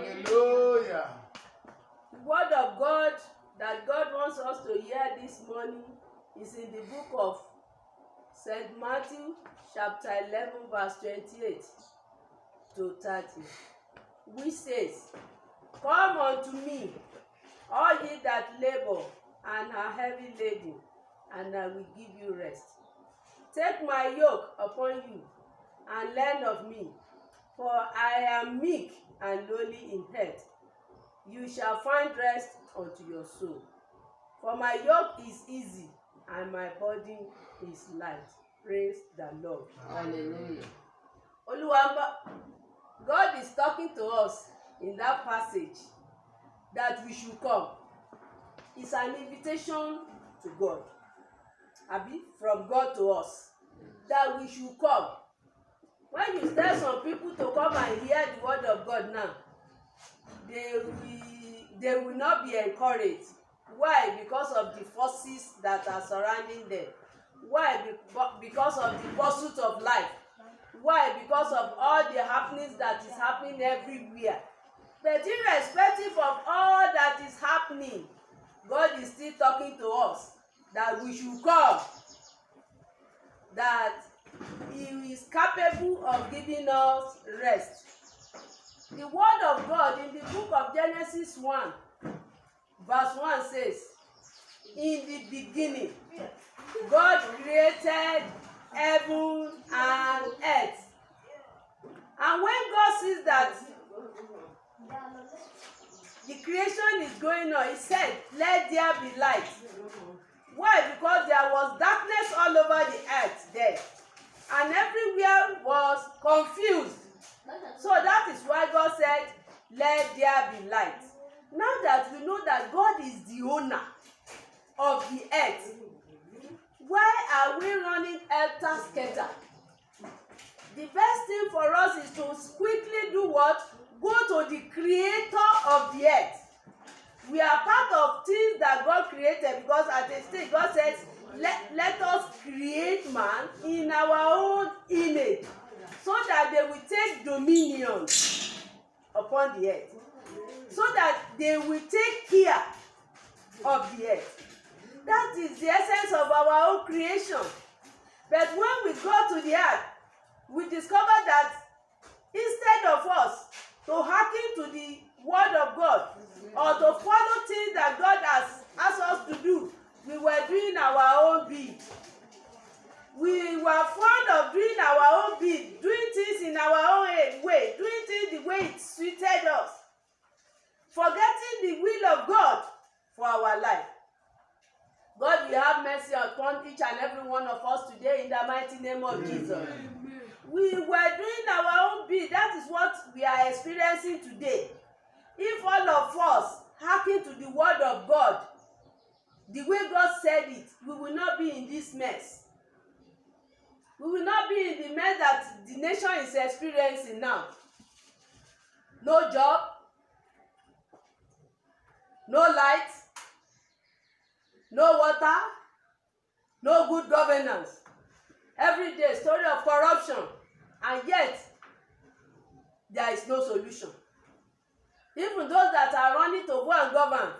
Hallelujah. The word of God that God wants us to hear this morning is in the book of St. Matthew, chapter 11, verse 28 to 30, which says, "Come unto me, all ye that labor and are heavy laden, and I will give you rest. Take my yoke upon you, and learn of me, for I am meek and lowly in heart. You shall find rest unto your soul. For my yoke is easy, and my burden is light." Praise the Lord. Hallelujah. God is talking to us in that passage that we should come. It's an invitation to God, from God to us, that we should come. When you tell some people to come and hear the word of God now, they will not be encouraged. Why? Because of the forces that are surrounding them. Why? Because of the pursuit of life. Why? Because of all the happenings that is happening everywhere. But irrespective of all that is happening, God is still talking to us that we should come, that He is capable of giving us rest. The word of God in the book of Genesis 1, verse 1 says, "In the beginning, God created heaven and earth." And when God sees that the creation is going on, He said, "Let there be light." Why? Because there was darkness all over the earth there, and everywhere was confused. So that is why God said, "Let there be light." Now that we know that God is the owner of the earth, why are we running helter-skelter? The best thing for us is to quickly do what? Go to the creator of the earth. We are part of things that God created, because at a stage God says, let us create man in our own image, so that they will take dominion upon the earth, so that they will take care of the earth. That is the essence of our own creation. But when we go to the earth, we discover that instead of us to hearken to the word of God, or to follow things that God has asked us to do, we were doing our own bit. We were fond of doing our own bit, doing things in our own way, doing things the way it suited us, forgetting the will of God for our life. God will have mercy upon each and every one of us today in the mighty name of Jesus. We were doing our own bit. That is what we are experiencing today. If all of us hearken to the word of God, the way God said it, we will not be in this mess. We will not be in the mess that the nation is experiencing now. No job, no light, no water, no good governance. Every day, story of corruption, and yet there is no solution. Even those that are running to go and govern,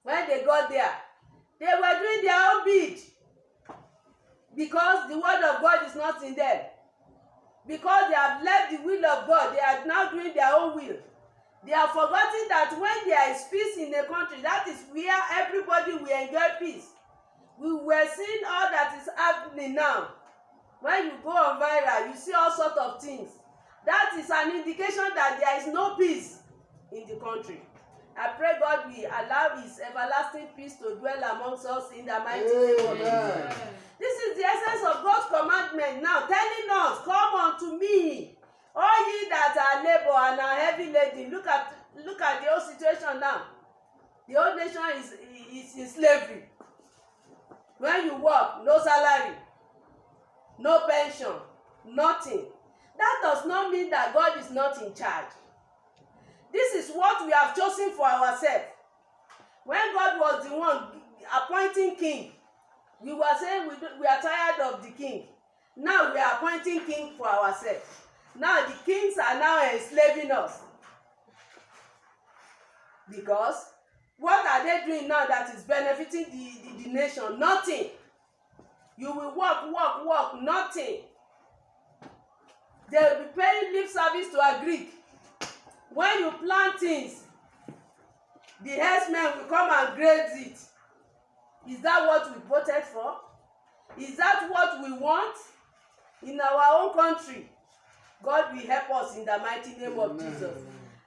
when they got there, they were doing their own bit, because the word of God is not in them. Because they have left the will of God, they are now doing their own will. They are forgetting that when there is peace in a country, that is where everybody will enjoy peace. We were seeing all that is happening now. When you go on viral, you see all sorts of things. That is an indication that there is no peace in the country. I pray God will allow His everlasting peace to dwell amongst us in the mighty name of Jesus. This is the essence of God's commandment now, telling us, "Come unto me, all ye that are labor and are heavy laden." Look at the whole situation now. The whole nation is in slavery. When you work, no salary, no pension, nothing. That does not mean that God is not in charge. This is what we have chosen for ourselves. When God was the one appointing king, we were saying we are tired of the king. Now we are appointing king for ourselves. Now the kings are now enslaving us. Because what are they doing now that is benefiting the nation? Nothing. You will work, nothing. They will be paying lip service to a Greek. When you plant things, the herdsmen will come and graze it. Is that what we voted for? Is that what we want in our own country? God will help us in the mighty name of Jesus.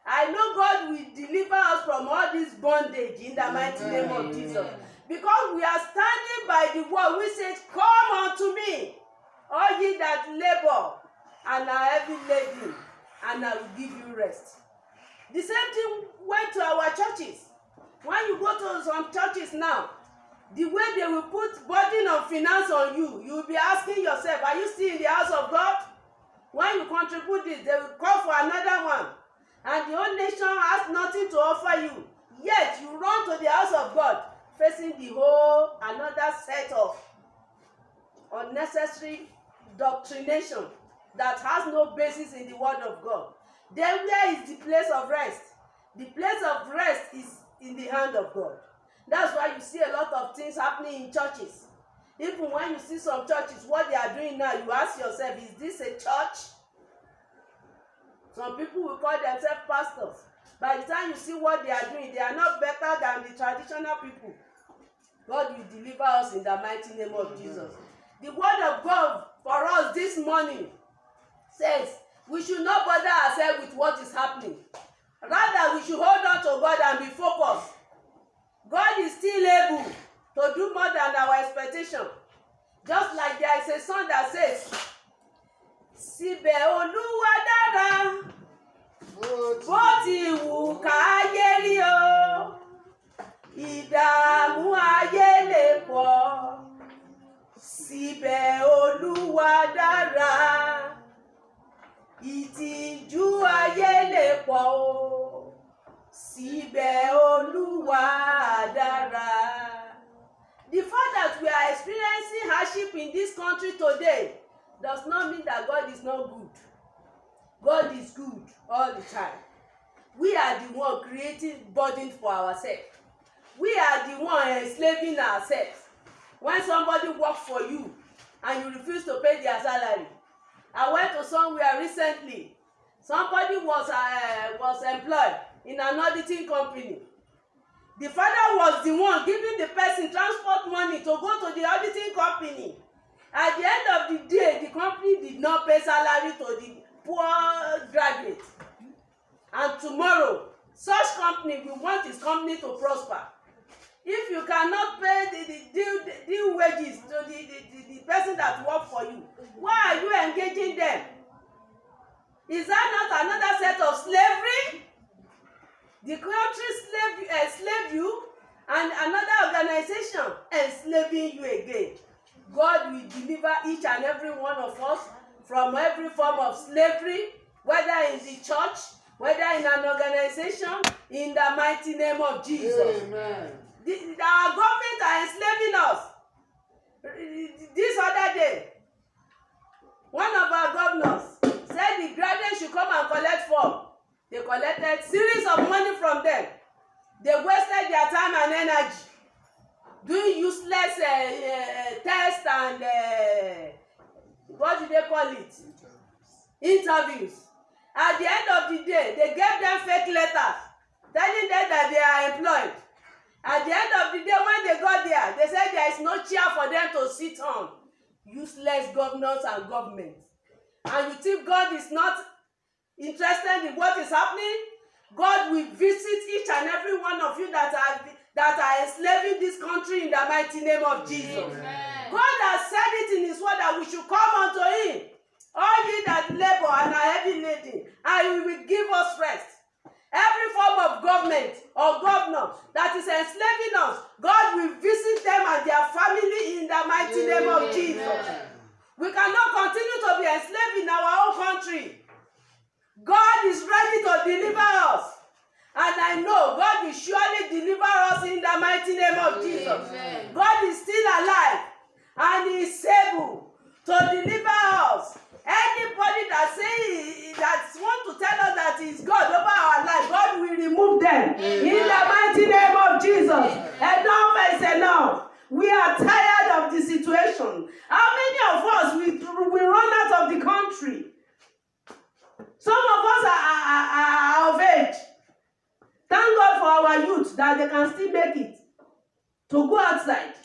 I know God will deliver us from all this bondage in the mighty name of Jesus. Because we are standing by the word which says, come unto me, all ye that labor and are heavy laden, and I will give you rest. The same thing went to our churches. When you go to some churches now, the way they will put burden of finance on you, you will be asking yourself, are you still in the house of God? When you contribute this, they will call for another one. And the whole nation has nothing to offer you. Yet you run to the house of God, facing the whole another set of unnecessary doctrination that has no basis in the word of God. Then where is the place of rest? The place of rest is in the hand of God. That's why you see a lot of things happening in churches. Even when you see some churches, what they are doing now, you ask yourself, is this a church? Some people will call themselves pastors. By the time you see what they are doing, they are not better than the traditional people. God will deliver us in the mighty name of Jesus. The word of God for us this morning says we should not bother ourselves with what is happening. Rather, we should hold on to God and be focused. God is still able to do more than our expectation. Just like there is a song that says, Síbẹ̀ Olúwa dára, bó ti wù káyé rí o, ìdààmú ayé lè pọ̀. Síbẹ̀ Olúwa dára, ìtìjú ayé lè pọ̀ o. Síbẹ̀ Olúwa dára. The fact that we are experiencing hardship in this country today does not mean that God is not good. God is good all the time. We are the one creating burden for ourselves. We are the one enslaving ourselves. When somebody works for you and you refuse to pay their salary. I went to somewhere recently. Somebody was employed in an auditing company. The father was the one giving the person transport money to go to the auditing company. At the end of the day, the company did not pay salary to the poor graduate. And tomorrow, such company will want his company to prosper. If you cannot pay the due wages to the person that works for you, why are you engaging them? Is that not another set of slavery? The country enslaved you, and another organization enslaving you again. God will deliver each and every one of us from every form of slavery, whether in the church, whether in an organization, in the mighty name of Jesus. Amen. Our government are enslaving us. This other day, one of our governors said the graduates should come and collect form. They collected series of money from them. They wasted their time and energy doing useless tests and what do they call it? Interviews. At the end of the day, they gave them fake letters telling them that they are employed. At the end of the day, when they got there, they said there is no chair for them to sit on. Useless governors and governments. And you think God is not interested in what is happening? God will visit each and every one of you that are enslaving this country in the mighty name of Jesus. Amen. God has said it in his word that we should come unto him, all ye that labor and are heavy laden, and he will give us rest. Every form of government or governor that is enslaving us, God will visit them and their family in the mighty name of Jesus. We cannot continue to be enslaved in our own country. God is ready to deliver us. And I know God will surely deliver us in the mighty name of Jesus. Amen. God is still alive and he is able to deliver us. Anybody that wants to tell us that he is God over our life, God will remove them. Amen. In the Enough is enough. We are tired of the situation. How many of us we run out of the country? Some of us are of age. Thank God for our youth that they can still make it to go outside.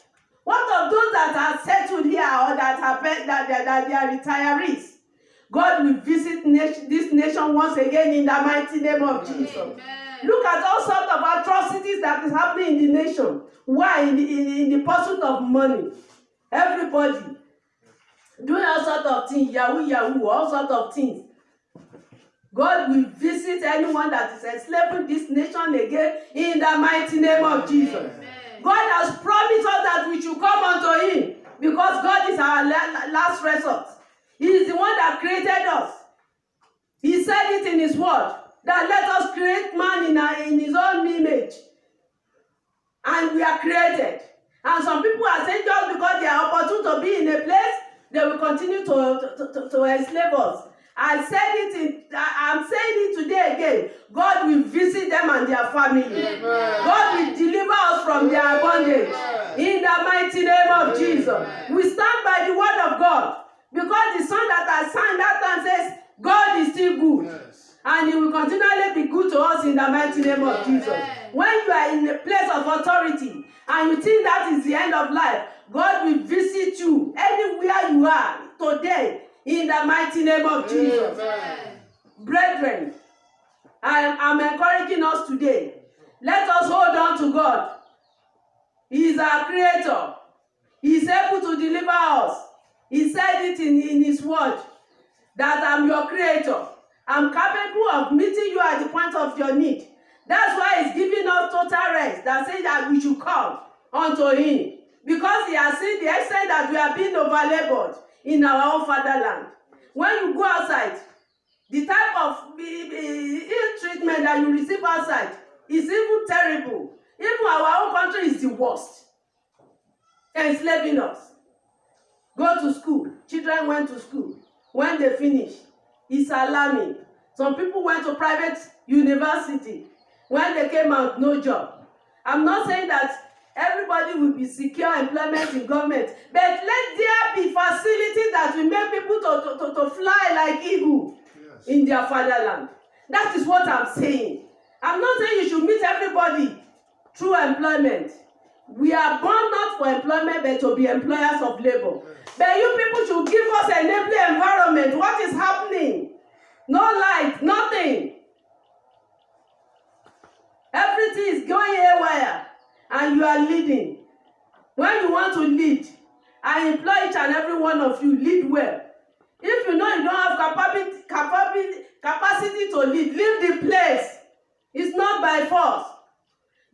What of those that are settled here or that they are retirees? God will visit this nation once again in the mighty name of Jesus. Amen. Look at all sorts of atrocities that is happening in the nation. Why? In the pursuit of money. Everybody doing all sorts of things, yahoo, all sorts of things. God will visit anyone that is enslaving this nation again in the mighty name of Jesus. Amen. God has promised us that we should come unto Him because God is our last resort. He is the one that created us. He said it in His word that let us create man in His own image. And we are created. And some people are saying just because they are opportune to be in a place, they will continue to enslave us. I'm saying it today again. God will visit them and their family. Amen. God will deliver us from their bondage. In the mighty name of Jesus. We stand by the word of God. Because the song that I sang that time says, God is still good. Yes. And He will continually be good to us in the mighty name of Jesus. Amen. When you are in a place of authority and you think that is the end of life, God will visit you anywhere you are today in the mighty name of Jesus. Amen. Brethren, I'm encouraging us today. Let us hold on to God. He is our creator. He is able to deliver us. He said it in His word that I'm your creator. I'm capable of meeting you at the point of your need. That's why He's giving us total rest. That says that we should come unto Him. Because He has seen the extent that we are being overlabored in our own fatherland. When you go outside, the type of ill treatment that you receive outside is even terrible. Even our own country is the worst. Enslaving us. Go to school. Children went to school. When they finish, it's alarming. Some people went to private university. When they came out, no job. I'm not saying that everybody will be secure employment in government, but let there be facilities that will make people to fly like eagle in their fatherland. That is what I'm saying. I'm not saying you should meet everybody through employment. We are born not for employment, but to be employers of labor. But you people should give us an enabling environment. What is happening? No light, nothing. Everything is going haywire, and you are leading. When you want to lead, I implore each and every one of you, lead well. If you know you don't have capacity to lead, leave the place. It's not by force.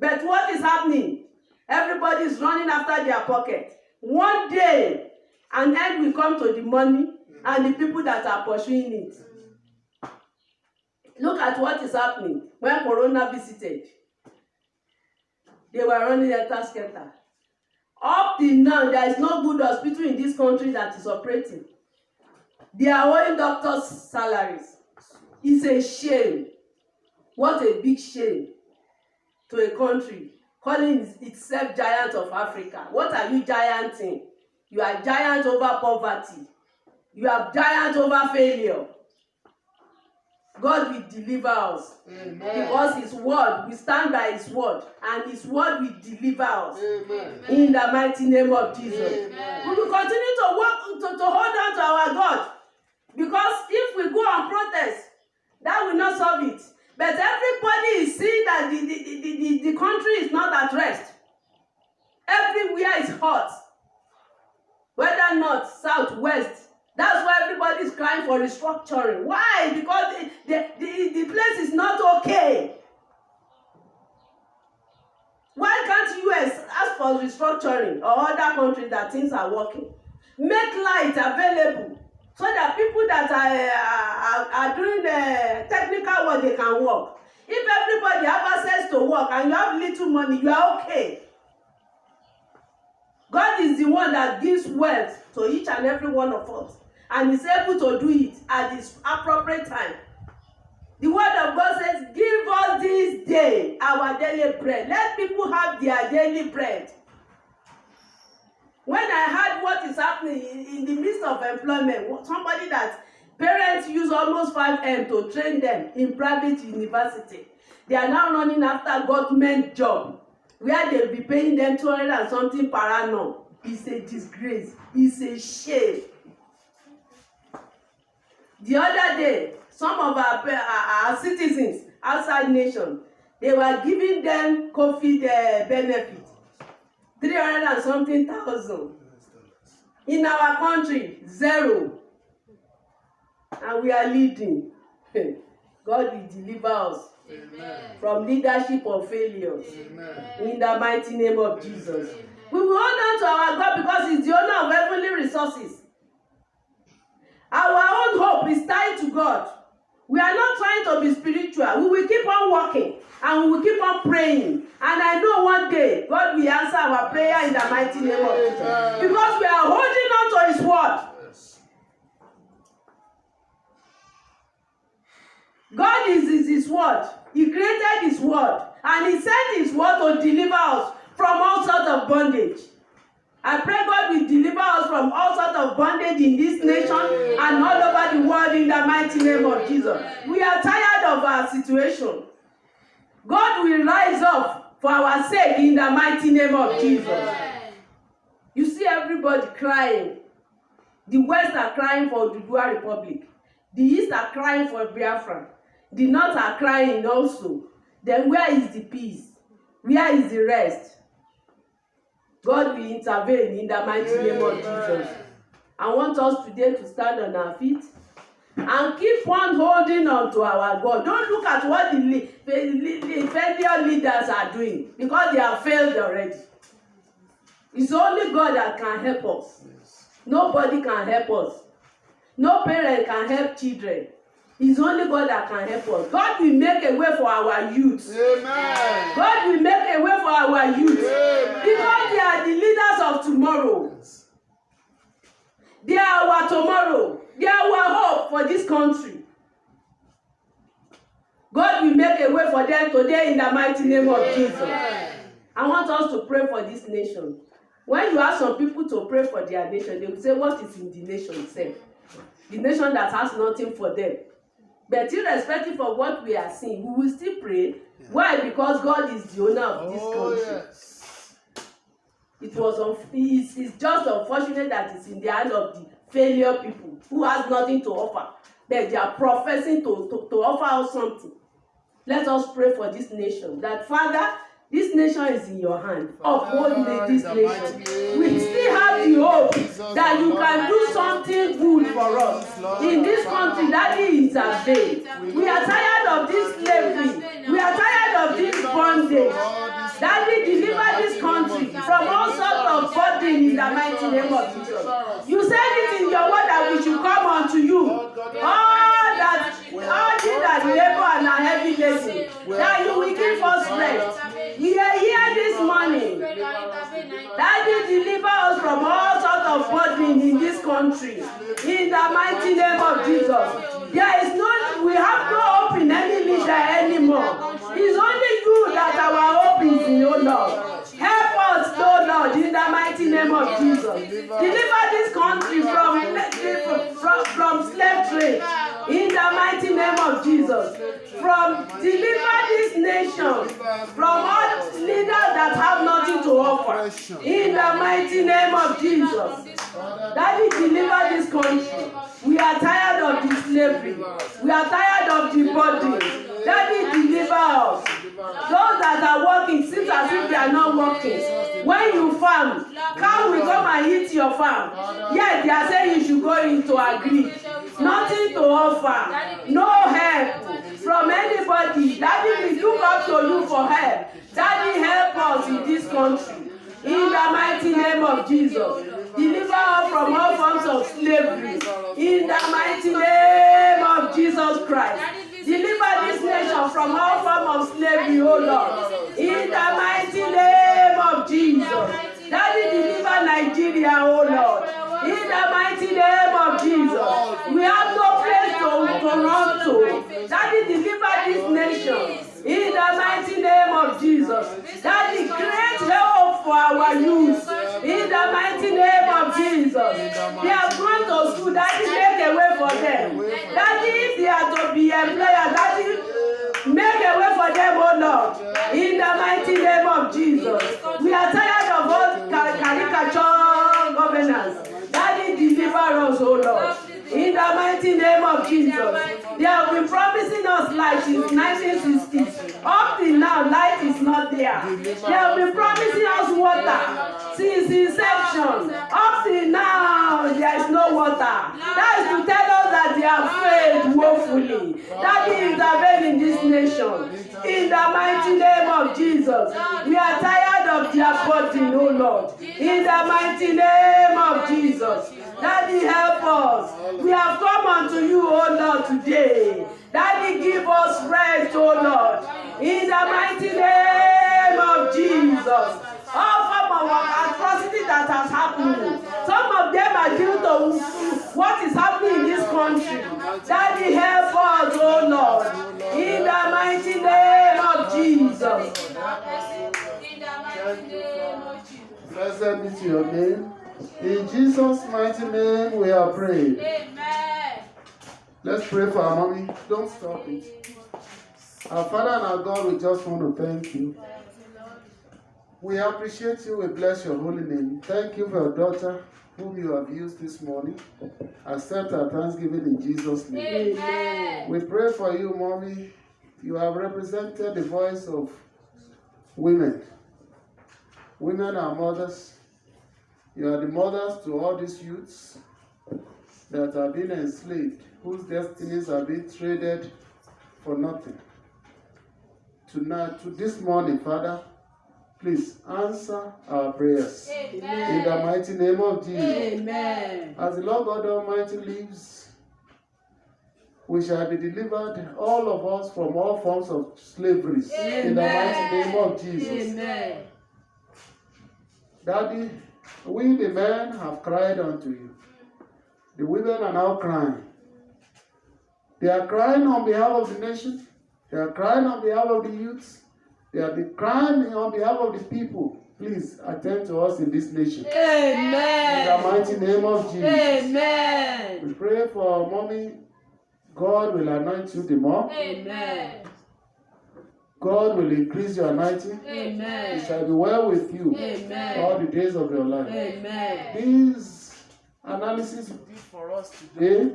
But what is happening? Everybody is running after their pocket. One day, an end will come to the money and the people that are pursuing it. Look at what is happening when Corona visited. They were running helter-skelter. Up till now, there is no good hospital in this country that is operating. They are owing doctors' salaries. It's a shame. What a big shame to a country calling itself giant of Africa. What are you gianting? You are giant over poverty. You are giant over failure. God will deliver us. Amen. Because His word, we stand by His word, and His word will deliver us. Amen. In the mighty name of Jesus. Amen. We will continue to work to hold on to our God. Because if we go and protest, that will not solve it. But everybody is seeing that the country is not at rest. Everywhere is hot. Whether north, south, west. That's why everybody is crying for restructuring. Why? Because the place is not okay. Why can't US ask for restructuring or other countries that things are working? Make light available so that people that are doing the technical work, they can work. If everybody have access to work and you have little money, you are okay. God is the one that gives wealth to each and every one of us. And He's able to do it at this appropriate time. The word of God says, give us this day our daily bread. Let people have their daily bread. When I heard what is happening in the midst of employment, somebody that parents use almost 5M to train them in private university, they are now running after government job where they'll be paying them 200 and something per annum. It's a disgrace. It's a shame. The other day, some of our citizens outside nation, they were giving them COVID benefit, 300 and something thousand. In our country, 0. And we are leading. God will deliver us. Amen. From leadership or failures. Amen. In the mighty name of Jesus. Amen. We will hold on to our God because He's the owner of heavenly resources. Our own hope is tied to God. We are not trying to be spiritual. We will keep on working and we will keep on praying. And I know one day God will answer our prayer in the mighty name of Jesus. Because we are holding on to His word. God is His word. He created His word. And He sent His word to deliver us from all sorts of bondage. I pray God will deliver us from all sorts of bondage in this nation and all over the world in the mighty name of Jesus. We are tired of our situation. God will rise up for our sake in the mighty name of Jesus. You see everybody crying. The West are crying for Oduduwa Republic. The East are crying for Biafra. The North are crying also. Then where is the peace? Where is the rest? God will intervene in the mighty name of Jesus. I want us today to stand on our feet and keep on holding on to our God. Don't look at what the failure leaders are doing because they have failed already. It's only God that can help us. Nobody can help us. No parent can help children. It's only God that can help us. God will make a way for our youth. Amen. God will make a way for our youth. Amen. Because they are the leaders of tomorrow. They are our tomorrow. They are our hope for this country. God will make a way for them today in the mighty name of Jesus. Amen. I want us to pray for this nation. When you ask some people to pray for their nation, they will say, what is in the nation itself? The nation that has nothing for them. But irrespective of what we are seeing, we will still pray. Yeah. Why? Because God is the owner of this country. Yes. It's just unfortunate that it's in the hand of the failure people who has nothing to offer. But they are professing to offer us something. Let us pray for this nation. That Father, this nation is in your hand. Uphold this nation. We still have the hope that you can do something good for us. In this country, Daddy intervene. We are tired of this slavery. We are tired of this bondage. Daddy, deliver this country from all sorts of burden in the mighty name of Jesus. You said it in your word that we should come unto you. All that labor and are heavy laden, that you will give us rest. We are here this morning. Daddy, deliver us from all sorts of burden in this country. In the mighty name of Jesus. We have no hope in any leader anymore. It's only you that our hope is in, O Lord. Help us, O Lord, in the mighty name of Jesus. Deliver this country from slave trade. In the mighty name of Jesus. Deliver this nation from all leaders that have nothing to offer. In the mighty name of Jesus. Daddy, deliver this country. We are tired of the slavery. We are tired of the body. Daddy, deliver us. Those that are working seems as if they are not working. When you farm, cow will come and eat your farm. Yet they are saying you should go into agri. Nothing to offer. No help from anybody. Daddy, we look up to you for help. Daddy, help us in this country. In the mighty name of Jesus. Deliver us from all forms of slavery. In the mighty name of Jesus Christ. Deliver this nation from all forms of slavery, O Lord. In the mighty name of Jesus. Daddy, deliver Nigeria, O Lord. In the mighty name of Jesus. We have no place to run to. Daddy, deliver this nation. In the mighty mighty name of Jesus. Daddy, create hope for our youth. In the mighty name of Jesus. They have gone to school. Daddy, make a way for them. Daddy, if they are to be employer, Daddy, make a way for them, oh Lord. In the mighty name of Jesus. We are tired of all caricature governance. Daddy, deliver us, oh Lord. In the mighty name of Jesus. They have been promising us light since 1960s. Up till now, light is not there. They have been promising us water since inception. Up till now, there is no water. That is to tell us that they have failed woefully. Daddy, intervene in this nation. In the mighty name of Jesus. We are tired of their burden, oh Lord. In the mighty name of Jesus. Daddy, help us. We have come unto you, O Lord, today. Daddy, give us rest, O Lord. In the mighty name of Jesus. All form of atrocity that has happened. Some of them are due to what is happening in this country. Daddy, help us, O Lord. In the mighty name of Jesus. In the mighty name of Jesus. Blessed be to your name. In Jesus' mighty name we are praying. Amen. Let's pray for our mommy. Don't stop it. Our Father and our God, we just want to thank you. We appreciate you. We bless your holy name. Thank you for your daughter whom you have used this morning. Accept our thanksgiving in Jesus' name. Amen. We pray for you, mommy. You have represented the voice of women. Women are mothers. You are the mothers to all these youths that are being enslaved, whose destinies are being traded for nothing. Tonight, to this morning, Father, please answer our prayers. Amen. In the mighty name of Jesus. Amen. As the Lord God Almighty lives, we shall be delivered, all of us, from all forms of slavery. Amen. In the mighty name of Jesus. Amen. Daddy, we the men have cried unto you. The women are now crying. They are crying on behalf of the nation. They are crying on behalf of the youths. They are crying on behalf of the people. Please attend to us in this nation. Amen. In the mighty name of Jesus. Amen. We pray for our mommy. God will anoint you the more. Amen. God will increase your anointing. Amen. It shall be well with you Amen. all the days of your life. Amen. This analysis you did for us today,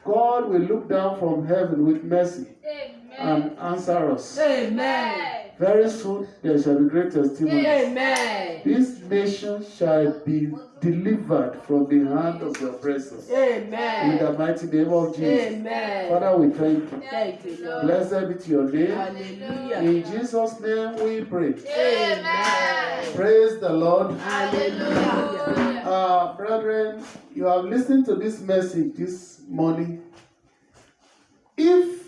God will look down from heaven with mercy. Amen. And answer us. Amen. Very soon there shall be great testimony. Amen. This nation shall be delivered from the hand of the oppressors. Amen. In the mighty name of Jesus. Amen. Father, we thank you. Thank you, Lord. Blessed be to your name. Hallelujah. In Jesus' name we pray. Amen. Praise the Lord. Hallelujah. Brethren, you have listened to this message this morning. If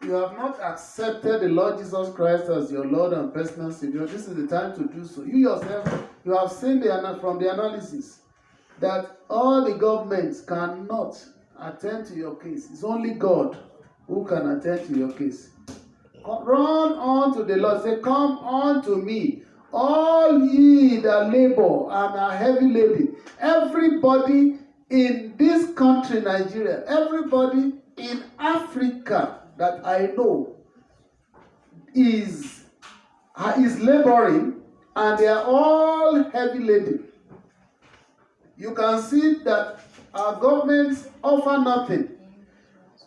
you have not accepted the Lord Jesus Christ as your Lord and personal Savior, this is the time to do so. You yourself, you have seen from the analysis that all the governments cannot attend to your case. It's only God who can attend to your case. Run on to the Lord. Say, come unto me, all ye that labor and are heavy laden. Everybody in this country, Nigeria, everybody in Africa that I know is laboring, and they are all heavy laden. You can see that our governments offer nothing.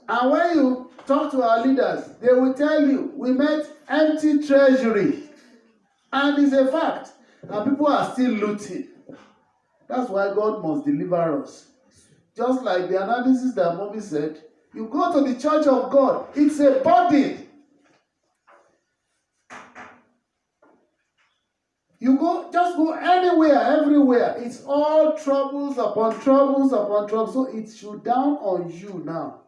And when you talk to our leaders, they will tell you, we met empty treasury. And it's a fact. And people are still looting. That's why God must deliver us. Just like the analysis that Mommy said, you go to the church of God, it's a burden. You just go anywhere, everywhere. It's all troubles upon troubles upon troubles. So it should down on you now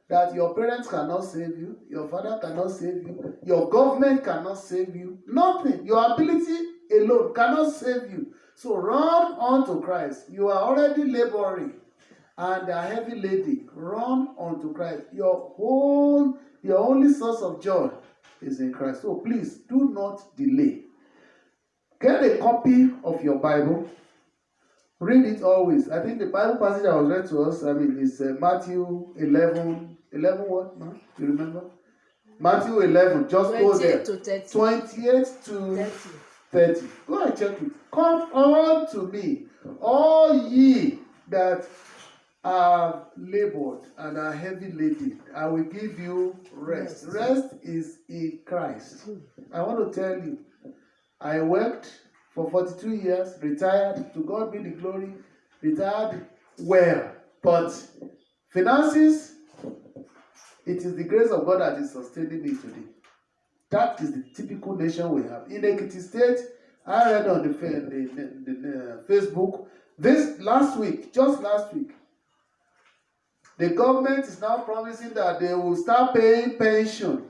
that your parents cannot save you, your father cannot save you, your government cannot save you. Nothing. Your ability alone cannot save you. So run on to Christ. You are already laboring and a heavy lady. Run on to Christ. Your only source of joy is in Christ. So please do not delay. Get a copy of your Bible. Read it always. I think the Bible passage that was read to us, is Matthew 11. 11 what, man? You remember? Matthew 11. Just go there. 28 to 30. Go and check it. Come unto me, all ye that are labored and are heavy laden. I will give you rest. Rest is in Christ. I want to tell you, I worked for 42 years, retired, to God be the glory, retired well. But finances, it is the grace of God that is sustaining me today. That is the typical nation we have. In Ekiti State, I read on the Facebook, just last week, the government is now promising that they will start paying pension,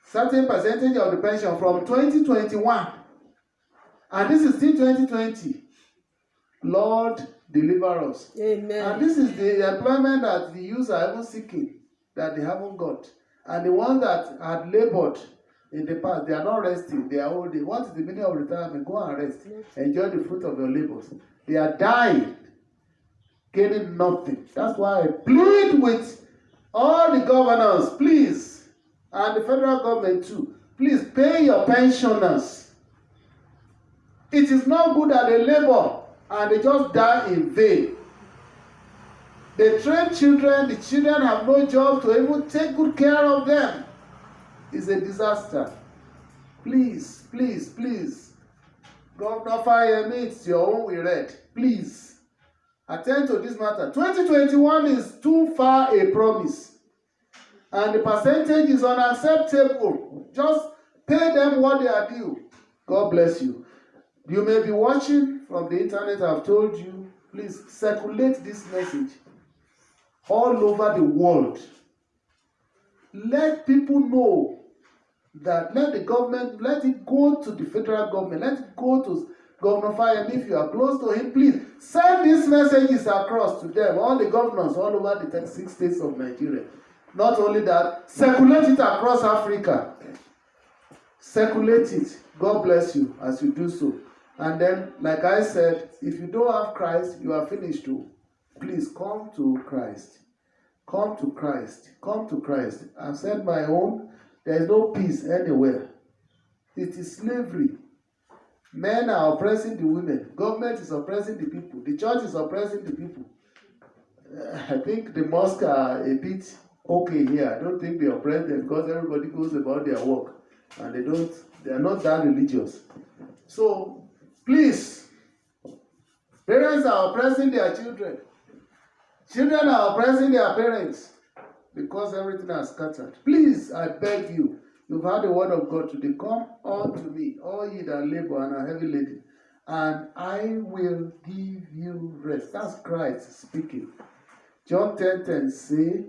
certain percentage of the pension from 2021. And this is still 2020. Lord, deliver us. Amen. And this is the employment that the youth are even seeking, that they haven't got. And the ones that had labored in the past, they are not resting. They are old. What is the meaning of retirement? Go and rest. Enjoy the fruit of your labors. They are dying, gaining nothing. That's why I plead with all the governors, please, and the federal government too, please pay your pensioners. It is not good that they labor and they just die in vain. They train children, the children have no job to even take good care of them. It's a disaster. Please, please, please. Governor Fayemi, it's your own we read. Please, attend to this matter. 2021 is too far a promise. And the percentage is unacceptable. Just pay them what they are due. God bless you. You may be watching from the internet. I've told you, please circulate this message all over the world. Let people know that, let the government, let it go to the federal government, let it go to Governor Fayemi. If you are close to him, please send these messages across to them, all the governors all over the 36 states of Nigeria. Not only that, circulate it across Africa. Circulate it. God bless you as you do so. And then, like I said, if you don't have Christ, you are finished too. Please come to Christ. Come to Christ. Come to Christ. I've said my own. There is no peace anywhere. It is slavery. Men are oppressing the women. Government is oppressing the people. The church is oppressing the people. I think the mosques are a bit okay here. I don't think they oppress them because everybody goes about their work. And they are not that religious. So, please, parents are oppressing their children. Children are oppressing their parents because everything has scattered. Please, I beg you, you've heard the word of God today. Come unto me, all ye that labor and are heavy laden, and I will give you rest. That's Christ speaking. John 10:10 say,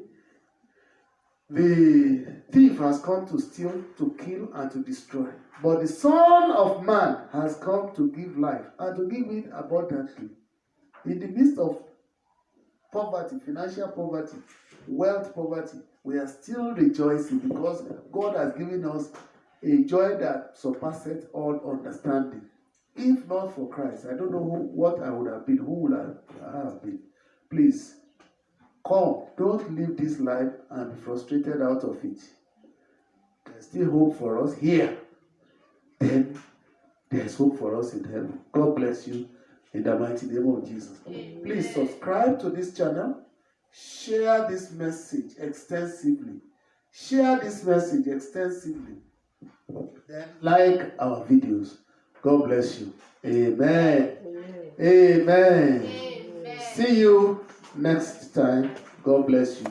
the thief has come to steal, to kill, and to destroy. But the Son of Man has come to give life and to give it abundantly. In the midst of poverty, financial poverty, wealth poverty, we are still rejoicing because God has given us a joy that surpasses all understanding. If not for Christ, I don't know what I would have been, who would I have been. Please, come, don't live this life and be frustrated out of it. There's still hope for us here. Then there's hope for us in heaven. God bless you in the mighty name of Jesus. Amen. Please subscribe to this channel. Share this message extensively. Share this message extensively. Then like our videos. God bless you. Amen. Amen. Amen. See you next time. God bless you.